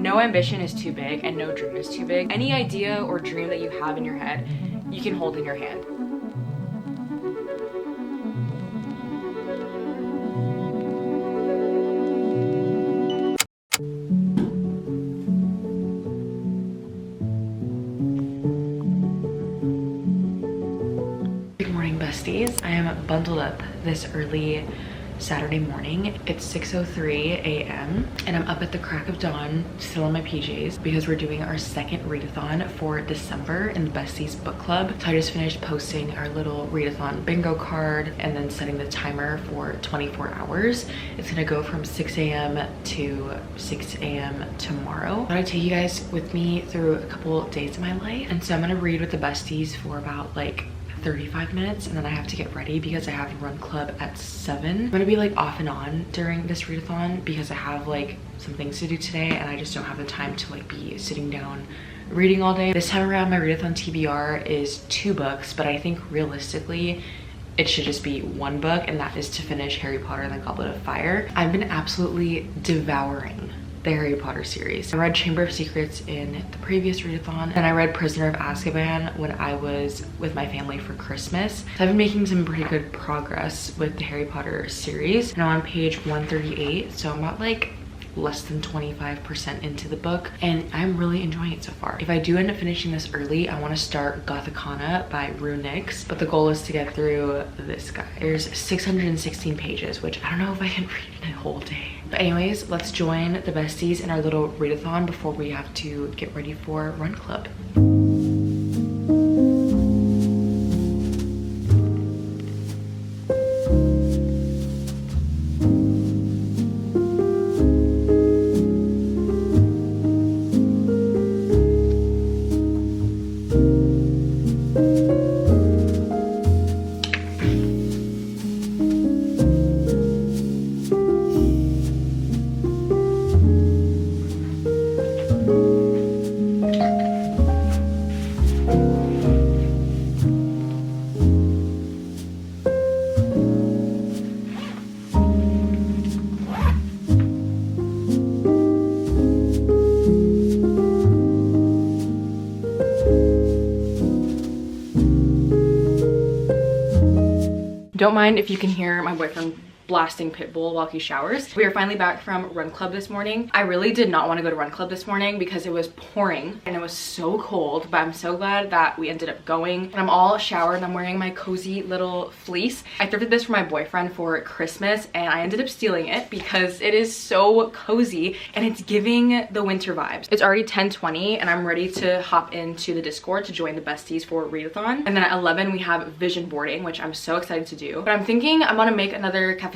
No ambition is too big and no dream is too big. Any idea or dream that you have in your head, you can hold in your hand. Good morning, besties. I am bundled up this early Saturday morning. It's 6:03 a.m. and I'm up at the crack of dawn, still in my PJs, because we're doing our second readathon for December in the Besties Book Club. So I just finished posting our little readathon bingo card and then setting the timer for 24 hours. It's gonna go from 6 a.m. to 6 a.m. tomorrow. I'm gonna take you guys with me through a couple days of my life. And so I'm gonna read with the besties for about like 35 minutes, and then I have to get ready because I have run club at 7. I'm gonna be like off and on during this readathon because I have like some things to do today and I just don't have the time to like be sitting down reading all day. This time around my readathon TBR is 2 books, but I think realistically it should just be 1 book, and that is to finish Harry Potter and the Goblet of Fire. I've been absolutely devouring the Harry Potter series. I read Chamber of Secrets in the previous readathon, and I read Prisoner of Azkaban when I was with my family for Christmas. So I've been making some pretty good progress with the Harry Potter series, and I'm on page 138, so I'm about like less than 25% into the book, and I'm really enjoying it so far. If I do end up finishing this early, I want to start Gothicana by Rue Nix, but the goal is to get through this guy. There's 616 pages, which I don't know if I can read in a whole day. But anyways, let's join the besties in our little readathon before we have to get ready for Run Club. Don't mind if you can hear my boyfriend blasting Pitbull while he showers. We are finally back from Run Club this morning. I really did not want to go to Run Club this morning because it was pouring and it was so cold, but I'm so glad that we ended up going. And I'm all showered and I'm wearing my cozy little fleece. I thrifted this for my boyfriend for Christmas and I ended up stealing it because it is so cozy and it's giving the winter vibes. It's already 10:20 and I'm ready to hop into the Discord to join the besties for readathon. And then at 11 we have vision boarding, which I'm so excited to do. But I'm thinking I'm gonna make another cafecito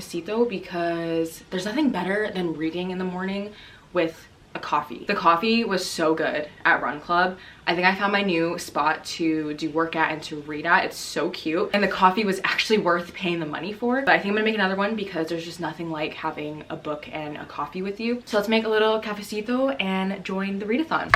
because there's nothing better than reading in the morning with a coffee. The coffee was so good at Run Club. I think I found my new spot to do work at and to read at. It's so cute. And the coffee was actually worth paying the money for. But I think I'm gonna make another one because there's just nothing like having a book and a coffee with you. So let's make a little cafecito and join the readathon.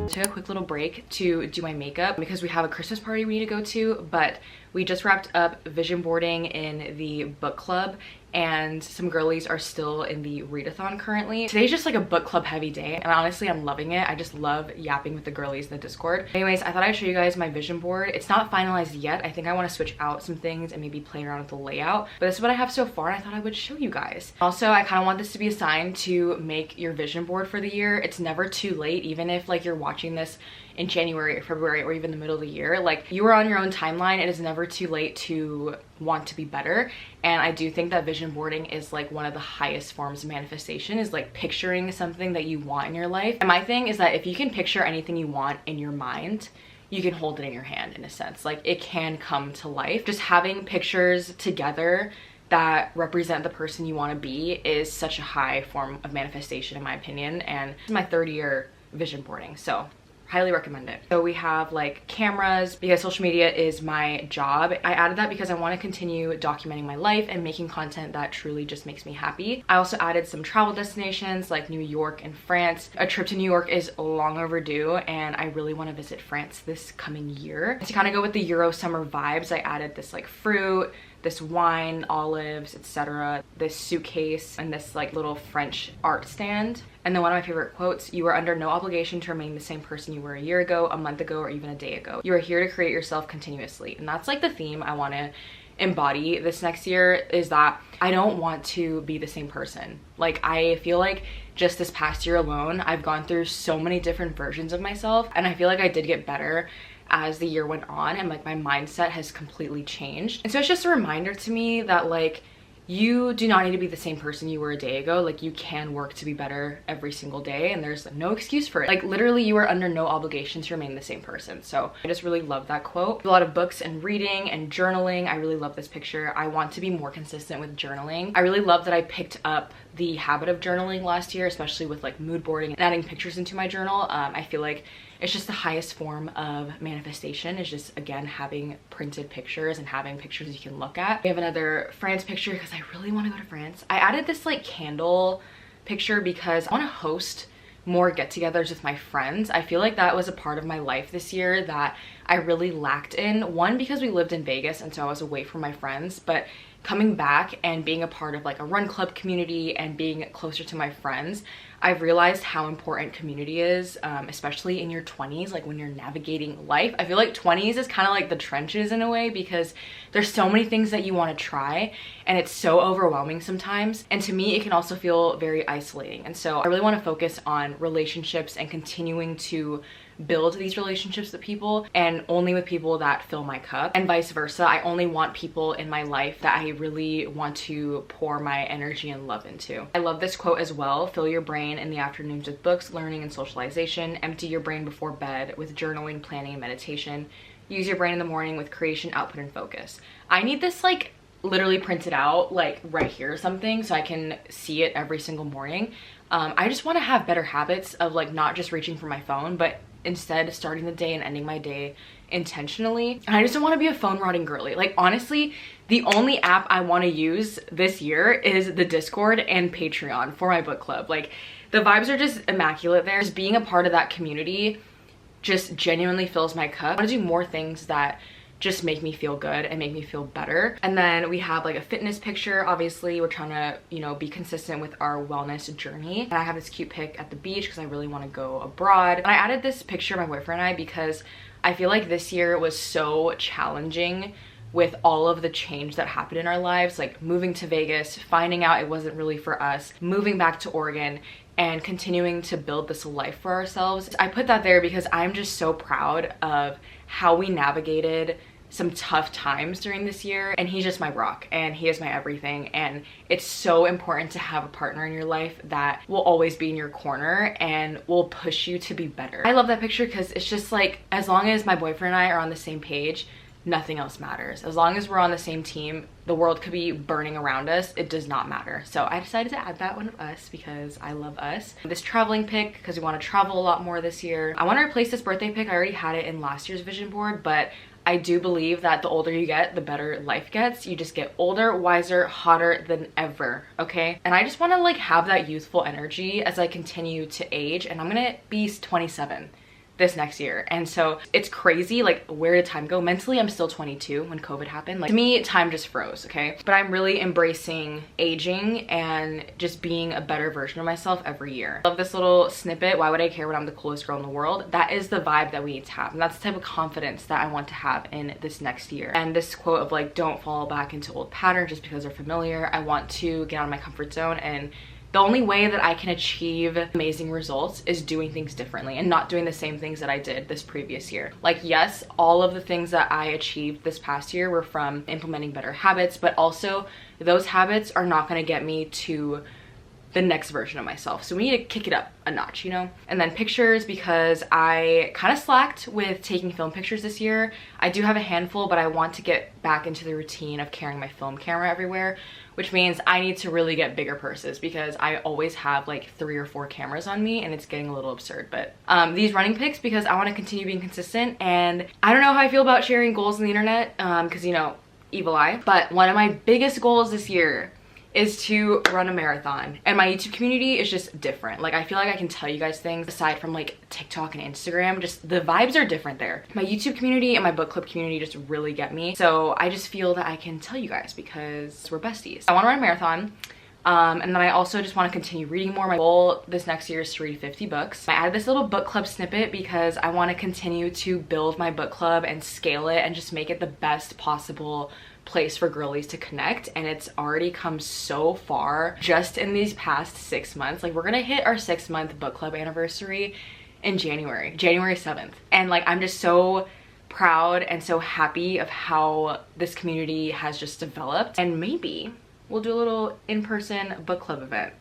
Took a quick little break to do my makeup because we have a Christmas party we need to go to, but we just wrapped up vision boarding in the book club and some girlies are still in the readathon currently. Today's just like a book club heavy day and honestly I'm loving it. I just love yapping with the girlies in the Discord. Anyways, I thought I'd show you guys my vision board. It's not finalized yet. I think I want to switch out some things and maybe play around with the layout, but this is what I have so far and I thought I would show you guys. Also, I kind of want this to be a sign to make your vision board for the year. It's never too late, even if like you're watching this in January or February or even the middle of the year. Like, you are on your own timeline. It is never never too late to want to be better. And I do think that vision boarding is like one of the highest forms of manifestation, is like picturing something that you want in your life. And my thing is that if you can picture anything you want in your mind, you can hold it in your hand in a sense. Like it can come to life. Just having pictures together that represent the person you want to be is such a high form of manifestation in my opinion. And it's my 3rd year vision boarding, so highly recommend it. So we have like cameras, because social media is my job. I added that because I want to continue documenting my life and making content that truly just makes me happy. I also added some travel destinations like New York and France. A trip to New York is long overdue and I really want to visit France this coming year. To kind of go with the Euro summer vibes, I added this like fruit, this wine, olives, etc., this suitcase, and this like little French art stand. And then one of my favorite quotes, "You are under no obligation to remain the same person you were a year ago, a month ago, or even a day ago. You are here to create yourself continuously." And that's like the theme I want to embody this next year, is that I don't want to be the same person. Like I feel like just this past year alone, I've gone through so many different versions of myself, and I feel like I did get better as the year went on, and like my mindset has completely changed. And so it's just a reminder to me that like you do not need to be the same person you were a day ago. Like you can work to be better every single day, and there's no excuse for it. Like literally you are under no obligation to remain the same person. So I just really love that quote. A lot of books and reading and journaling. I really love this picture. I want to be more consistent with journaling. I really love that I picked up the habit of journaling last year, especially with like mood boarding and adding pictures into my journal. I feel like it's just the highest form of manifestation, is just again having printed pictures and having pictures you can look at. We have another France picture because I really want to go to France. I added this like candle picture because I want to host more get-togethers with my friends. I feel like that was a part of my life this year that I really lacked in. One, because we lived in Vegas and so I was away from my friends, but coming back and being a part of like a run club community and being closer to my friends, I've realized how important community is, especially in your 20s, like when you're navigating life. I feel like 20s is kind of like the trenches in a way, because there's so many things that you want to try and it's so overwhelming sometimes. And to me, it can also feel very isolating. And so I really want to focus on relationships and continuing to build these relationships with people, and only with people that fill my cup, and vice versa. I only want people in my life that I really want to pour my energy and love into. I love this quote as well. "Fill your brain in the afternoons with books, learning, and socialization. Empty your brain before bed with journaling, planning, and meditation. Use your brain in the morning with creation, output, and focus." I need this like literally printed out like right here or something so I can see it every single morning. I just want to have better habits of like not just reaching for my phone, but instead starting the day and ending my day intentionally. And I just don't want to be a phone rotting girly. Like honestly, the only app I want to use this year is the Discord and Patreon for my book club. Like the vibes are just immaculate there. Just being a part of that community just genuinely fills my cup. I want to do more things that just make me feel good and make me feel better. And then we have like a fitness picture. Obviously we're trying to, you know, be consistent with our wellness journey. And I have this cute pic at the beach because I really want to go abroad. And I added this picture of my boyfriend and I because I feel like this year was so challenging with all of the change that happened in our lives, like moving to Vegas, finding out it wasn't really for us, moving back to Oregon, and continuing to build this life for ourselves. I put that there because I'm just so proud of how we navigated some tough times during this year, and he's just my rock and he is my everything. And it's so important to have a partner in your life that will always be in your corner and will push you to be better. I love that picture because it's just like, as long as my boyfriend and I are on the same page, nothing else matters. As long as we're on the same team, the world could be burning around us, it does not matter. So I decided to add that one of us because I love us. This traveling pic because we want to travel a lot more this year. I want to replace this birthday pic. I already had it in last year's vision board, but I do believe that the older you get, the better life gets. You just get older, wiser, hotter than ever, okay? And I just want to like have that youthful energy as I continue to age, and I'm gonna be 27 this next year. And so it's crazy, like where did time go? Mentally, I'm still 22 when COVID happened. Like to me, time just froze, okay? But I'm really embracing aging and just being a better version of myself every year. I love this little snippet. Why would I care when I'm the coolest girl in the world? That is the vibe that we need to have. And that's the type of confidence that I want to have in this next year. And this quote of like, don't fall back into old patterns just because they're familiar. I want to get out of my comfort zone and the only way that I can achieve amazing results is doing things differently and not doing the same things that I did this previous year. Like, yes, all of the things that I achieved this past year were from implementing better habits, but also those habits are not going to get me to the next version of myself. So we need to kick it up a notch, you know? And then pictures, because I kind of slacked with taking film pictures this year. I do have a handful, but I want to get back into the routine of carrying my film camera everywhere, which means I need to really get bigger purses because I always have like 3 or 4 cameras on me and it's getting a little absurd. But these running pics, because I want to continue being consistent, and I don't know how I feel about sharing goals on the internet because, you know, evil eye. But one of my biggest goals this year is to run a marathon, and my YouTube community is just different. Like, I feel like I can tell you guys things aside from like TikTok and Instagram. Just the vibes are different there. My YouTube community and my book club community just really get me, so I just feel that I can tell you guys because we're besties. I want to run a marathon, and then I also just want to continue reading more. My goal this next year is to read 50 books. I added this little book club snippet because I want to continue to build my book club and scale it and just make it the best possible place for girlies to connect, and it's already come so far just in these past 6 months. Like, we're gonna hit our 6-month book club anniversary in January 7th, and like, I'm just so proud and so happy of how this community has just developed, and maybe we'll do a little in-person book club event.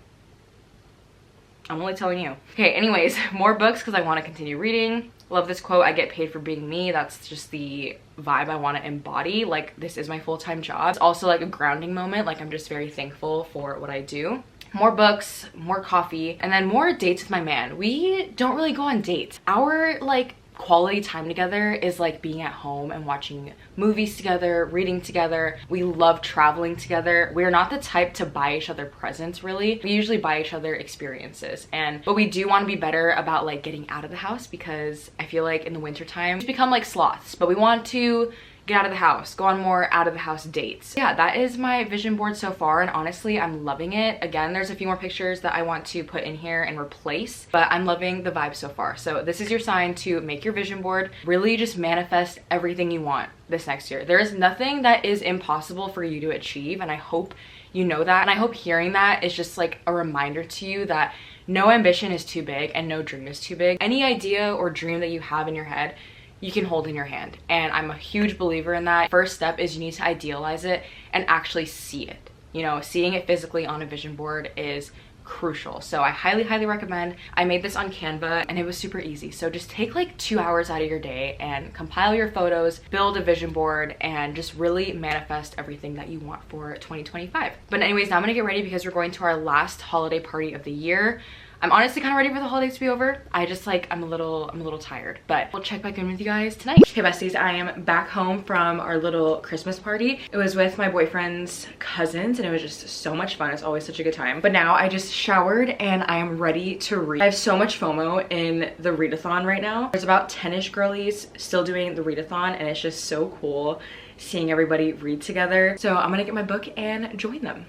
I'm only telling you. Okay, anyways, more books because I want to continue reading. Love this quote, I get paid for being me. That's just the vibe I want to embody. Like, this is my full-time job. It's also like a grounding moment. Like, I'm just very thankful for what I do. More books, more coffee, and then more dates with my man. We don't really go on dates. Our like quality time together is like being at home and watching movies together, reading together. We love traveling together. We're not the type to buy each other presents, really. We usually buy each other experiences, but we do want to be better about like getting out of the house, because I feel like in the winter time we become like sloths, but we want to get out of the house, go on more out of the house dates. Yeah, that is my vision board so far, and honestly, I'm loving it. Again, there's a few more pictures that I want to put in here and replace, but I'm loving the vibe so far. So this is your sign to make your vision board. Really just manifest everything you want this next year. There is nothing that is impossible for you to achieve, and I hope you know that, and I hope hearing that is just like a reminder to you that no ambition is too big and no dream is too big. Any idea or dream that you have in your head, you can hold in your hand, and I'm a huge believer in that. First step is you need to idealize it and actually see it. You know, seeing it physically on a vision board is crucial. So I highly recommend. I made this on Canva and it was super easy. So just take like 2 hours out of your day and compile your photos, build a vision board, and just really manifest everything that you want for 2025. But anyways, now I'm gonna get ready because we're going to our last holiday party of the year. I'm honestly kind of ready for the holidays to be over. I just like, I'm a little tired, but we'll check back in with you guys tonight. Okay, besties, I am back home from our little Christmas party. It was with my boyfriend's cousins and it was just so much fun. It's always such a good time. But now I just showered and I am ready to read. I have so much FOMO in the readathon right now. There's about 10-ish girlies still doing the readathon, and it's just so cool seeing everybody read together. So I'm gonna get my book and join them.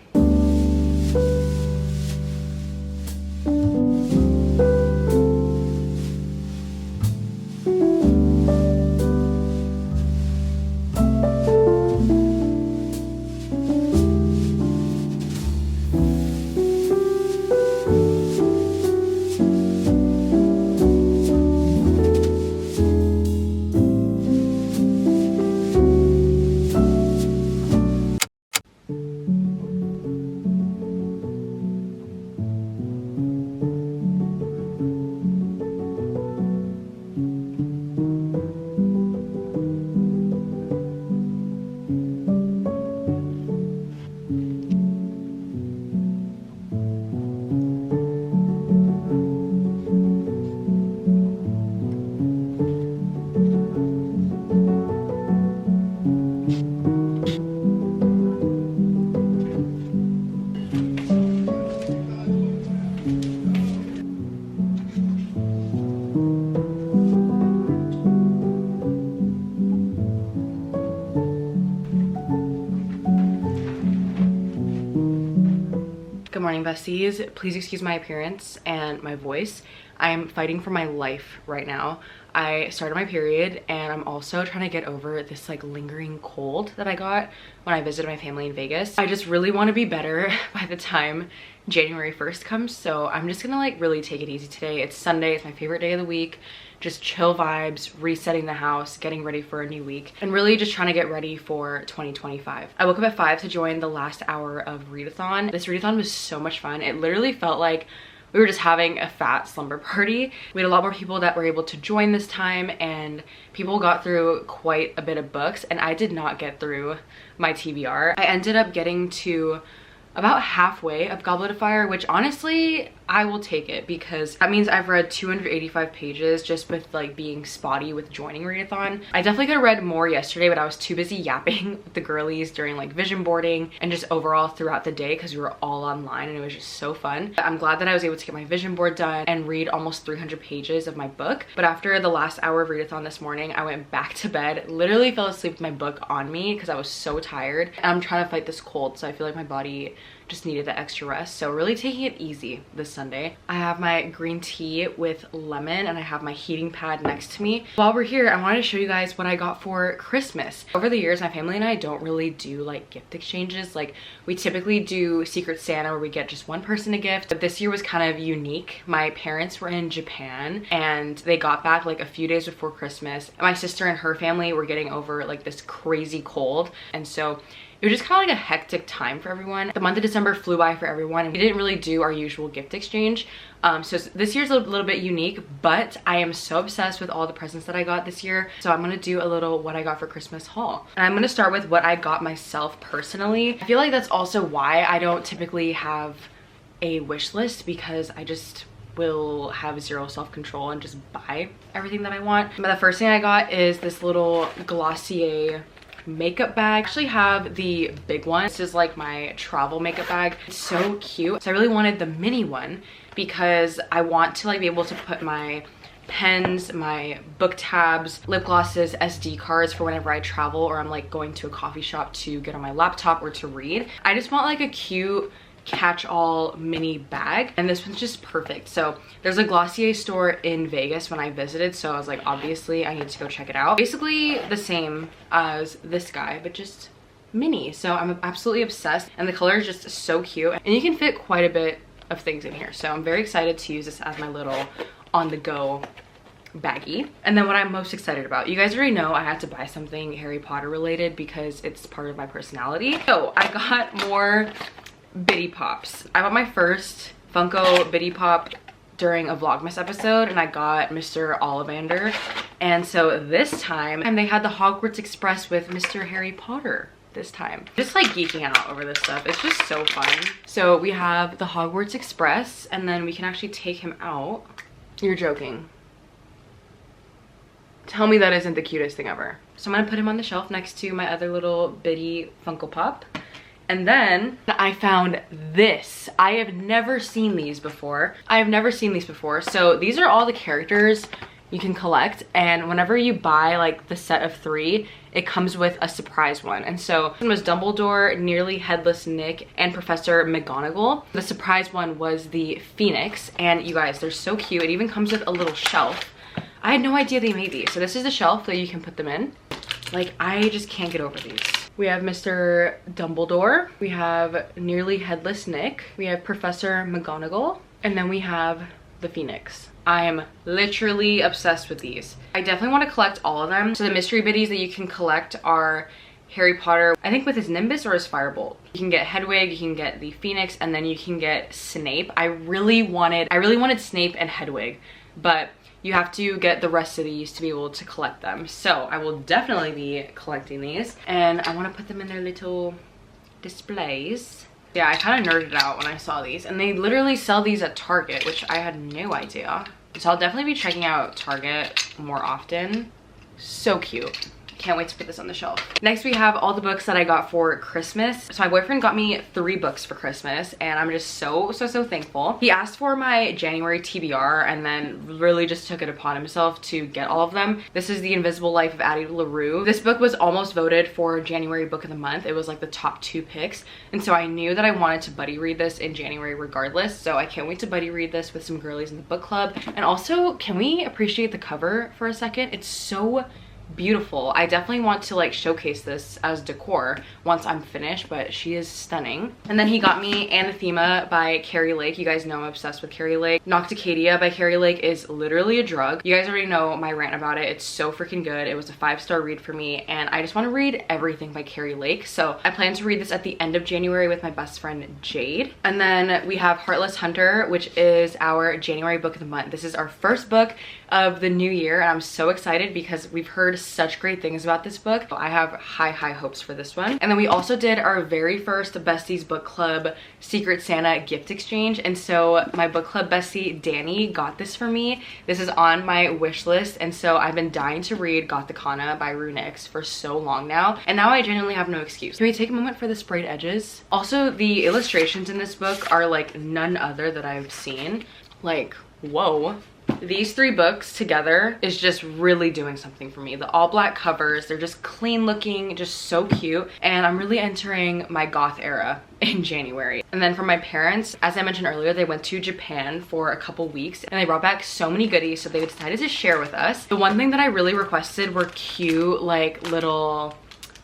Good morning, besties. Please excuse my appearance and my voice. I am fighting for my life right now. I started my period, and I'm also trying to get over this like lingering cold that I got when I visited my family in Vegas. I just really want to be better by the time January 1st comes, so I'm just gonna like really take it easy today. It's Sunday, it's my favorite day of the week. Just chill vibes, resetting the house, getting ready for a new week, and really just trying to get ready for 2025. I woke up at 5 to join the last hour of readathon. This readathon was so much fun. It literally felt like we were just having a fat slumber party. We had a lot more people that were able to join this time, and people got through quite a bit of books, and I did not get through my TBR. I ended up getting to about halfway of Goblet of Fire, which honestly I will take it, because that means I've read 285 pages just with like being spotty with joining readathon. I definitely could have read more yesterday, but I was too busy yapping with the girlies during like vision boarding and just overall throughout the day, because we were all online and it was just so fun. I'm glad that I was able to get my vision board done and read almost 300 pages of my book. But after the last hour of readathon this morning, I went back to bed, literally fell asleep with my book on me because I was so tired, and I'm trying to fight this cold, so I feel like my body just needed the extra rest. So really taking it easy this Sunday. I have my green tea with lemon, and I have my heating pad next to me. While we're here, I wanted to show you guys what I got for Christmas. Over the years, my family and I don't really do like gift exchanges. Like, we typically do Secret Santa where we get just one person a gift, but this year was kind of unique. My parents were in Japan and they got back like a few days before Christmas. My sister and her family were getting over like this crazy cold, and so it was just kind of like a hectic time for everyone. The month of December flew by for everyone, and we didn't really do our usual gift exchange. So this year's a little bit unique, but I am so obsessed with all the presents that I got this year. So I'm gonna do a little what I got for Christmas haul. And I'm gonna start with what I got myself personally. I feel like that's also why I don't typically have a wish list, because I just will have zero self-control and just buy everything that I want. But the first thing I got is this little Glossier makeup bag. I actually have the big one. This is like my travel makeup bag. It's so cute. So I really wanted the mini one because I want to like be able to put my pens, my book tabs, lip glosses, SD cards for whenever I travel or I'm like going to a coffee shop to get on my laptop or to read. I just want like a cute catch-all mini bag, and this one's just perfect. So there's a Glossier store in Vegas when I visited, so I was like, obviously I need to go check it out. Basically the same as this guy, but just mini. So I'm absolutely obsessed, and the color is just so cute, and you can fit quite a bit of things in here. So I'm very excited to use this as my little on-the-go baggie. And then what I'm most excited about, you guys already know I had to buy something Harry Potter related because it's part of my personality. So I got more Bitty Pops. I bought my first Funko Bitty Pop during a Vlogmas episode, and I got Mr. Ollivander. And so this time they had the Hogwarts Express with Mr. Harry Potter this time. Just like geeking out over this stuff. It's just so fun. So we have the Hogwarts Express, and then we can actually take him out. You're joking. Tell me that isn't the cutest thing ever. So I'm gonna put him on the shelf next to my other little bitty Funko Pop. And then I found this. I have never seen these before. So these are all the characters you can collect, and whenever you buy like the set of 3, it comes with a surprise one. And so one was Dumbledore, Nearly Headless Nick, and Professor McGonagall. The surprise one was the Phoenix, and you guys, they're so cute. It even comes with a little shelf. I had no idea they made these. So this is a shelf that you can put them in. Like, I just can't get over these. We have Mr. Dumbledore, we have Nearly Headless Nick, we have Professor McGonagall, and then we have the Phoenix. I am literally obsessed with these. I definitely want to collect all of them. So the mystery biddies that you can collect are Harry Potter, I think with his Nimbus or his Firebolt. You can get Hedwig, you can get the Phoenix, and then you can get Snape. I really wanted Snape and Hedwig, but you have to get the rest of these to be able to collect them. So I will definitely be collecting these, and I want to put them in their little displays. Yeah, I kind of nerded out when I saw these, and they literally sell these at Target, which I had no idea. So I'll definitely be checking out Target more often. So cute. Can't wait to put this on the shelf. Next, we have all the books that I got for Christmas. So my boyfriend got me 3 books for Christmas, and I'm just so thankful. He asked for my January TBR and then really just took it upon himself to get all of them. This is The Invisible Life of Addie LaRue. This book was almost voted for January book of the month. It was like the top 2 picks. And so I knew that I wanted to buddy read this in January regardless. So I can't wait to buddy read this with some girlies in the book club. And also, can we appreciate the cover for a second? It's so beautiful. I definitely want to like showcase this as decor once I'm finished, but she is stunning. And then he got me Anathema by Carrie Lake. You guys know I'm obsessed with Carrie Lake. Nocticadia by Carrie Lake is literally a drug. You guys already know my rant about it. It's so freaking good. It was a 5-star read for me, and I just want to read everything by Carrie Lake. So I plan to read this at the end of January with my best friend Jade. And then we have Heartless Hunter, which is our January book of the month. This is our first book of the new year, and I'm so excited because we've heard such great things about this book. I have high hopes for this one. And then we also did our very first Besties Book Club Secret Santa gift exchange, and so my book club bestie Danny got this for me. This is on my wish list, and so I've been dying to read Gothicana by Runix for so long now, and now I genuinely have no excuse. Can we take a moment for the sprayed edges? Also, the illustrations in this book are like none other that I've seen. Like, whoa. These 3 books together is just really doing something for me. The all black covers, they're just clean looking, just so cute. And I'm really entering my goth era in January. And then for my parents, as I mentioned earlier, they went to Japan for a couple weeks and they brought back so many goodies, so they decided to share with us. The one thing that I really requested were cute like little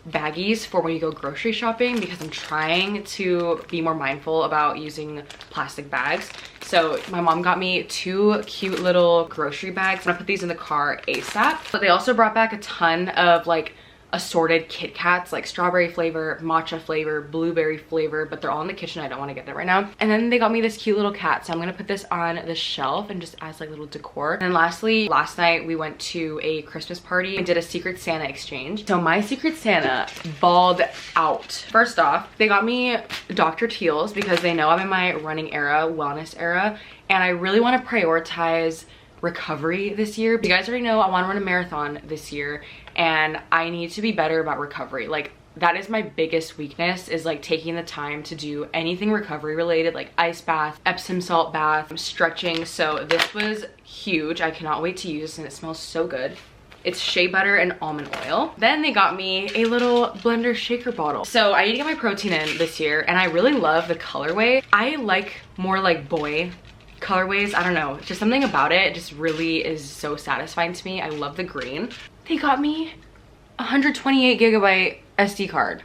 baggies for when you go grocery shopping, because I'm trying to be more mindful about using plastic bags. So my mom got me 2 cute little grocery bags. I'm gonna put these in the car ASAP. But they also brought back a ton of like assorted Kit Kats, like strawberry flavor, matcha flavor, blueberry flavor, but they're all in the kitchen. I don't want to get there right now. And then they got me this cute little cat, so I'm gonna put this on the shelf and just as like little decor. And lastly, last night we went to a Christmas party and did a Secret Santa exchange. So my Secret Santa balled out. First off, they got me Dr. Teal's because they know I'm in my running era, wellness era, and I really want to prioritize recovery this year. You guys already know I want to run a marathon this year, and I need to be better about recovery. Like, that is my biggest weakness, is like taking the time to do anything recovery related, like ice bath, Epsom salt bath, stretching. So this was huge. I cannot wait to use this, and it smells so good. It's shea butter and almond oil. Then they got me a little blender shaker bottle. So I need to get my protein in this year, and I really love the colorway. I like more like boy colorways. I don't know, just something about it just really is so satisfying to me. I love the green. They got me a 128 gigabyte SD card.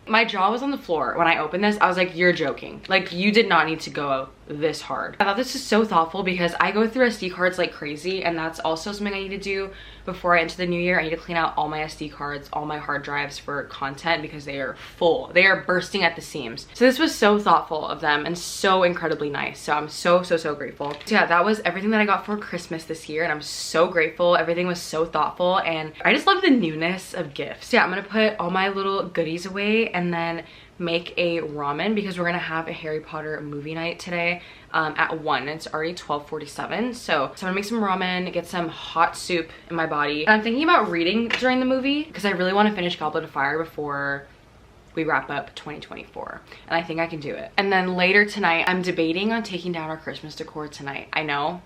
My jaw was on the floor when I opened this. I was like, you're joking. Like, you did not need to go this hard. I thought this is so thoughtful because I go through SD cards like crazy, and that's also something I need to do before I enter the new year. I need to clean out all my SD cards, all my hard drives for content, because they are full. They are bursting at the seams. So this was so thoughtful of them and so incredibly nice. So I'm so grateful. So yeah, that was everything that I got for Christmas this year, and I'm so grateful. Everything was so thoughtful, and I just love the newness of gifts. Yeah, I'm gonna put all my little goodies away and then make a ramen because we're gonna have a Harry Potter movie night today at 1. It's already 12:47, so I'm gonna make some ramen, get some hot soup in my body. And I'm thinking about reading during the movie because I really want to finish Goblet of Fire before we wrap up 2024, and I think I can do it. And then later tonight, I'm debating on taking down our Christmas decor tonight. I know.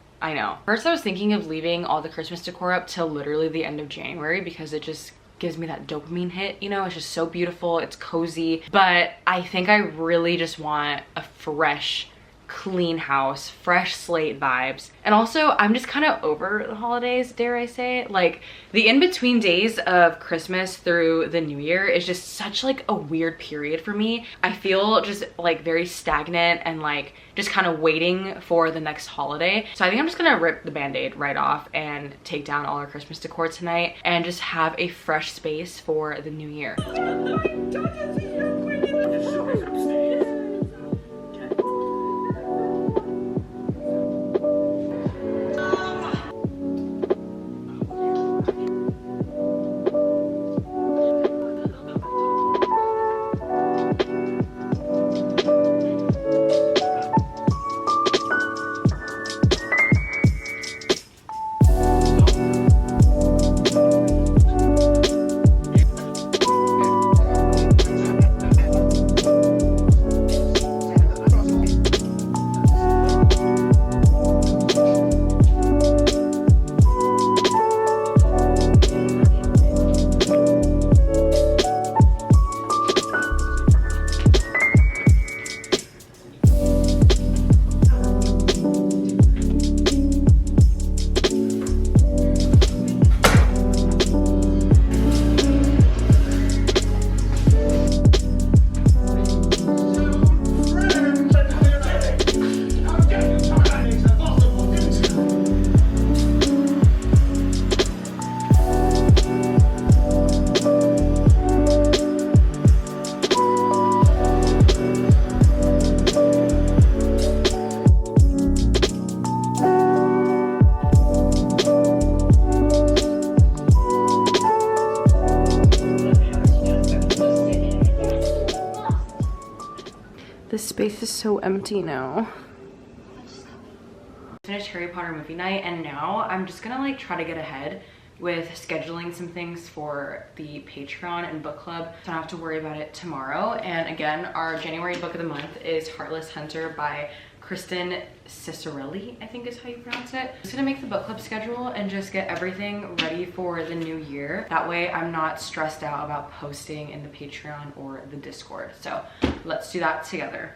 First, I was thinking of leaving all the Christmas decor up till literally the end of January because it just gives me that dopamine hit, you know? It's just so beautiful, it's cozy, but I think I really just want a fresh, clean house, fresh slate vibes. And also, I'm just kind of over the holidays, dare I say. Like, the in-between days of Christmas through the new year is just such like a weird period for me. I feel just like very stagnant and like just kind of waiting for the next holiday. So I think I'm just gonna rip the band-aid right off and take down all our Christmas decor tonight and just have a fresh space for the new year. This space is so empty now. Finished Harry Potter movie night, and now I'm just gonna like try to get ahead with scheduling some things for the Patreon and book club, so I don't have to worry about it tomorrow. And again, our January book of the month is Heartless Hunter by Kristen Cicerelli, I think is how you pronounce it. I'm just gonna make the book club schedule and just get everything ready for the new year. That way I'm not stressed out about posting in the Patreon or the Discord. So let's do that together.